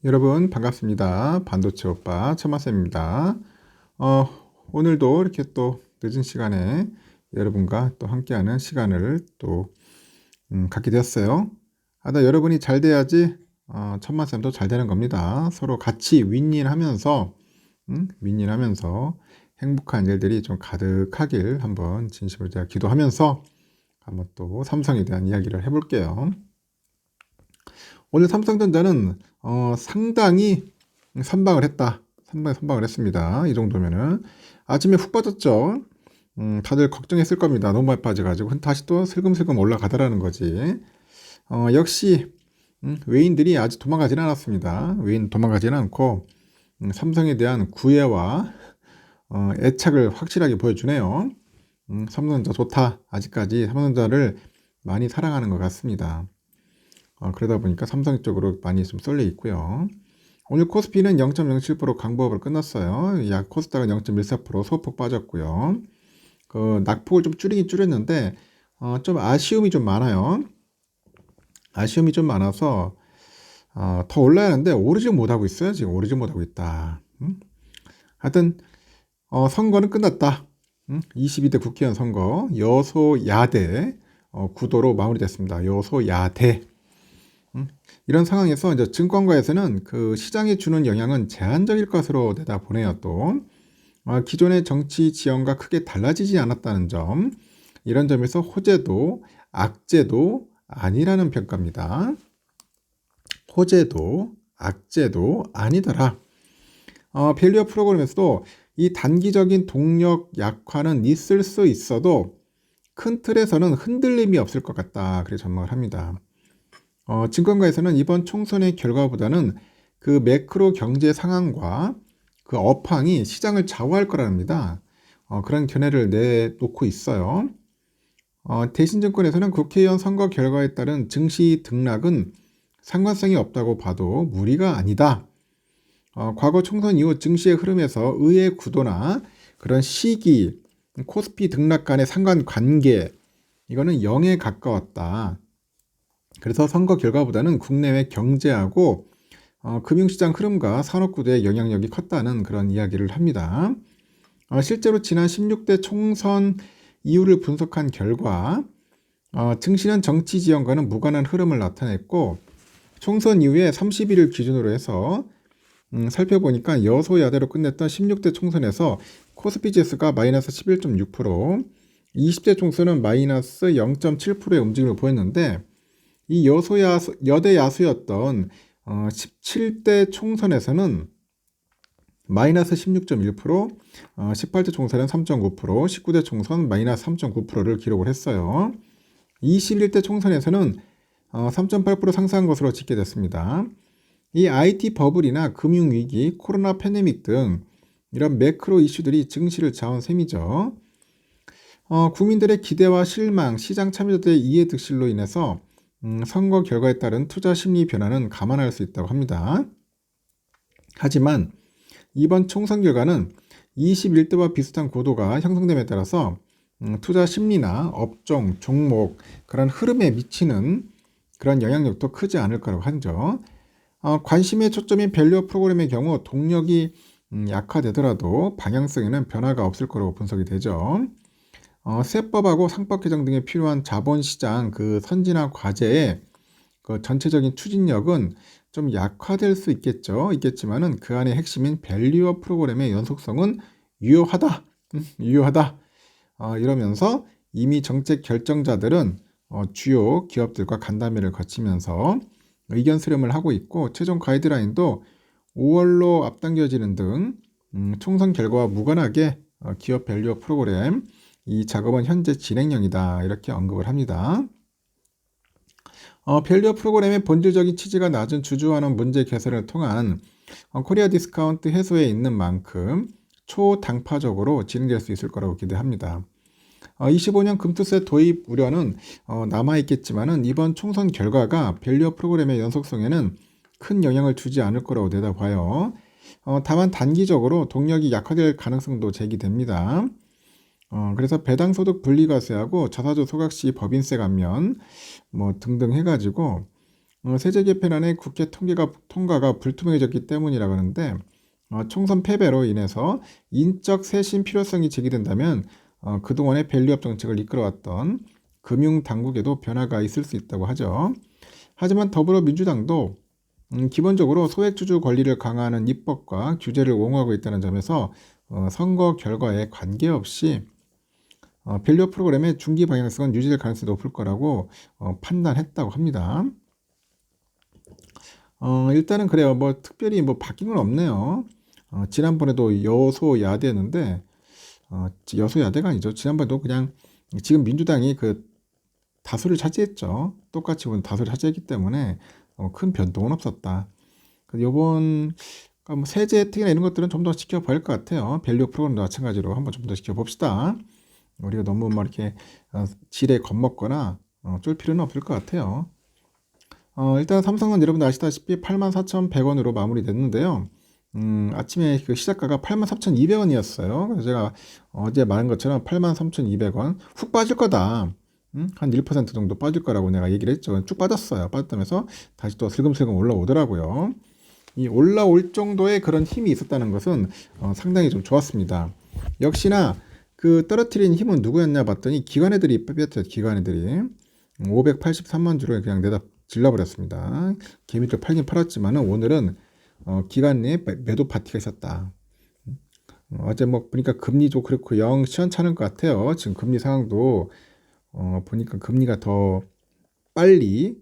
여러분 반갑습니다. 반도체 오빠 천마쌤입니다. 어, 오늘도 이렇게 또 늦은 시간에 여러분과 또 함께하는 시간을 또 갖게 되었어요. 여러분이 잘 돼야지 천마쌤도 잘 되는 겁니다. 서로 같이 윈윈하면서 윈윈하면서 행복한 일들이 좀 가득하길 한번 진심으로 제가 기도하면서 한번 또 삼성에 대한 이야기를 해볼게요. 오늘 삼성전자는 상당히 선방을 했다. 선방을 했습니다. 이 정도면은 아침에 훅 빠졌죠. 다들 걱정했을 겁니다. 너무 많이 빠져가지고 다시 또 슬금슬금 올라가더라는 거지. 역시 외인들이 아직 도망가지는 않았습니다. 외인 도망가지는 않고 삼성에 대한 구애와 애착을 확실하게 보여주네요. 삼성전자 좋다. 아직까지 삼성전자를 많이 사랑하는 것 같습니다. 그러다 보니까 삼성 쪽으로 많이 좀 쏠려 있고요. 오늘 코스피는 0.07% 강보합으로 끝났어요. 약 코스닥은 0.14% 소폭 빠졌고요. 그 낙폭을 좀 줄이긴 줄였는데 좀 아쉬움이 좀 많아요. 아쉬움이 좀 많아서 더 올라야 하는데 오르지 못하고 있어요. 지금 오르지 못하고 있다. 하여튼 선거는 끝났다. 22대 국회의원 선거 여소야대 구도로 마무리됐습니다. 여소야대. 이런 상황에서 이제 증권가에서는 그 시장에 주는 영향은 제한적일 것으로 내다보네요. 또 기존의 정치 지형과 크게 달라지지 않았다는 점, 이런 점에서 호재도 악재도 아니라는 평가입니다. 호재도 악재도 아니더라. 밸류업 프로그램에서도 이 단기적인 동력 약화는 있을 수 있어도 큰 틀에서는 흔들림이 없을 것 같다. 그렇게 전망을 합니다. 증권가에서는 이번 총선의 결과보다는 그 매크로 경제 상황과 그 업황이 시장을 좌우할 거랍니다. 그런 견해를 내놓고 있어요. 대신증권에서는 국회의원 선거 결과에 따른 증시 등락은 상관성이 없다고 봐도 무리가 아니다. 과거 총선 이후 증시의 흐름에서 의회 구도나 그런 시기, 코스피 등락 간의 상관관계, 이거는 0에 가까웠다. 그래서 선거 결과보다는 국내외 경제하고 금융시장 흐름과 산업구조의 영향력이 컸다는 그런 이야기를 합니다. 실제로 지난 16대 총선 이유를 분석한 결과 증시는 정치 지형과는 무관한 흐름을 나타냈고, 총선 이후에 30일을 기준으로 해서 살펴보니까 여소야대로 끝냈던 16대 총선에서 코스피 지수가 마이너스 11.6%, 20대 총선은 마이너스 0.7%의 움직임을 보였는데, 이 여대 야수였던 17대 총선에서는 마이너스 16.1%, 18대 총선은 3.9%, 19대 총선 마이너스 3.9%를 기록을 했어요. 21대 총선에서는 3.8% 상승한 것으로 집계됐습니다. 이 IT 버블이나 금융위기, 코로나 팬데믹 등 이런 매크로 이슈들이 증시를 좌우한 셈이죠. 국민들의 기대와 실망, 시장 참여자들의 이해득실로 인해서 선거 결과에 따른 투자 심리 변화는 감안할 수 있다고 합니다. 하지만 이번 총선 결과는 21대와 비슷한 고도가 형성됨에 따라서 투자 심리나 업종, 종목, 그런 흐름에 미치는 그런 영향력도 크지 않을 거라고 하죠. 관심의 초점인 밸류업 프로그램의 경우 동력이 약화되더라도 방향성에는 변화가 없을 거라고 분석이 되죠. 세법하고 상법 개정 등에 필요한 자본시장 그 선진화 과제의 그 전체적인 추진력은 좀 약화될 수 있겠지만은 그 안의 핵심인 밸류업 프로그램의 연속성은 유효하다. 유효하다. 이러면서 이미 정책 결정자들은 주요 기업들과 간담회를 거치면서 의견 수렴을 하고 있고, 최종 가이드라인도 5월로 앞당겨지는 등 총선 결과와 무관하게 기업 밸류업 프로그램 이 작업은 현재 진행형이다. 이렇게 언급을 합니다. 밸류업 프로그램의 본질적인 취지가 낮은 주주환원 문제 개선을 통한 코리아 디스카운트 해소에 있는 만큼 초당파적으로 진행될 수 있을 거라고 기대합니다. 25년 금투세 도입 우려는 남아있겠지만은 이번 총선 결과가 밸류업 프로그램의 연속성에는 큰 영향을 주지 않을 거라고 내다봐요. 다만 단기적으로 동력이 약화될 가능성도 제기됩니다. 그래서 배당소득 분리과세하고 자사주 소각시 법인세 감면 등등 해가지고 세제 개편안의 국회 통과가 불투명해졌기 때문이라고 하는데 총선 패배로 인해서 인적 쇄신 필요성이 제기된다면 그동안의 밸류업 정책을 이끌어왔던 금융당국에도 변화가 있을 수 있다고 하죠. 하지만 더불어민주당도 기본적으로 소액주주 권리를 강화하는 입법과 규제를 옹호하고 있다는 점에서 선거 결과에 관계없이 밸류업 프로그램의 중기 방향성은 유지될 가능성이 높을 거라고 판단했다고 합니다. 일단은 그래요. 뭐 특별히 뭐 바뀐 건 없네요. 지난번에도 여소야대였는데 여소야대가 아니죠. 지난번에도 그냥 지금 민주당이 그 다수를 차지했죠. 똑같이 보면 다수를 차지했기 때문에 큰 변동은 없었다. 요번 뭐 세제 혜택이나 이런 것들은 좀 더 지켜봐야 할 것 같아요. 밸류 프로그램도 마찬가지로 한번 좀 더 지켜봅시다. 우리가 너무 막 이렇게 지레 겁먹거나 쫄 필요는 없을 것 같아요. 일단 삼성은 여러분 아시다시피 84,100원으로 마무리됐는데요. 아침에 그 시작가가 83,200원이었어요. 그래서 제가 어제 말한 것처럼 83,200원 훅 빠질 거다. 한 1% 정도 빠질 거라고 내가 얘기를 했죠. 쭉 빠졌어요. 빠졌다면서 다시 또 슬금슬금 올라오더라고요. 이 올라올 정도의 그런 힘이 있었다는 것은 상당히 좀 좋았습니다. 역시나 그 떨어뜨린 힘은 누구였냐 봤더니 기관애들이 뺐죠. 기관애들이 583만 주를 그냥 내다 질러버렸습니다. 개미들 팔긴 팔았지만은 오늘은 기관의 매도 파티가 있었다. 어제 뭐 보니까 금리도 그렇고 영 시원찮은 것 같아요. 지금 금리 상황도 보니까 금리가 더 빨리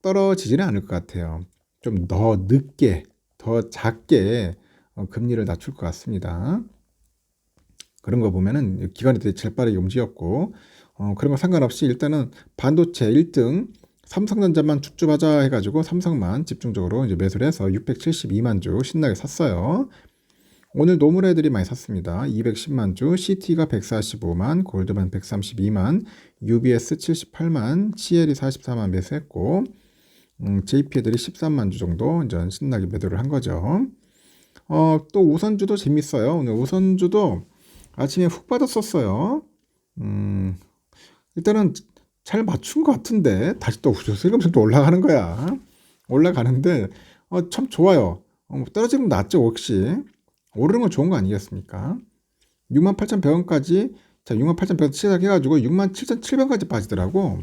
떨어지지는 않을 것 같아요. 좀 더 늦게, 더 작게 금리를 낮출 것 같습니다. 그런 거 보면은 기관이 제일 빠르게 움직였고, 그런 거 상관없이 일단은 반도체 1등 삼성전자만 줍줍하자 해가지고 삼성만 집중적으로 이제 매수를 해서 672만 주 신나게 샀어요. 오늘 노물 애들이 많이 샀습니다. 210만 주, CT가 145만, 골드만 132만, UBS 78만, CL이 44만 매수했고, JP 애들이 13만 주 정도 이제 신나게 매도를 한 거죠. 또 우선주도 재밌어요. 오늘 우선주도 아침에 훅 빠졌었어요. 일단은 잘 맞춘 것 같은데 다시 또 슬금슬금 또 올라가는 거야. 올라가는데 참 좋아요. 떨어지면 낫죠 혹시. 오르는 건 좋은 거 아니겠습니까? 68,100원까지 자 68,100원 시작해가지고 67,700원까지 빠지더라고.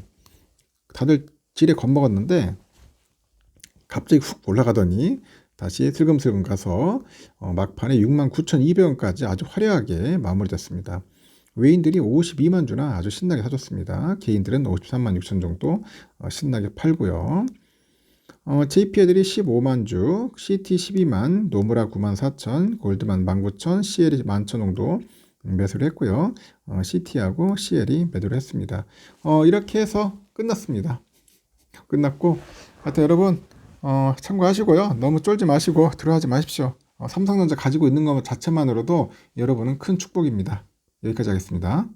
다들 지레 겁먹었는데 갑자기 훅 올라가더니 다시 슬금슬금 가서 막판에 69,200원까지 아주 화려하게 마무리됐습니다. 외인들이 52만 주나 아주 신나게 사줬습니다. 개인들은 53만 6천 정도 신나게 팔고요. JP 애들이 15만 주, CT 12만, 노무라 9만 4천, 골드만 19,000, CL이 11,000 정도 매수를 했고요. CT하고 CL이 매도를 했습니다. 이렇게 해서 끝났습니다. 끝났고 하여튼 여러분 참고하시고요. 너무 쫄지 마시고 들어가지 마십시오. 삼성전자 가지고 있는 것 자체만으로도 여러분은 큰 축복입니다. 여기까지 하겠습니다.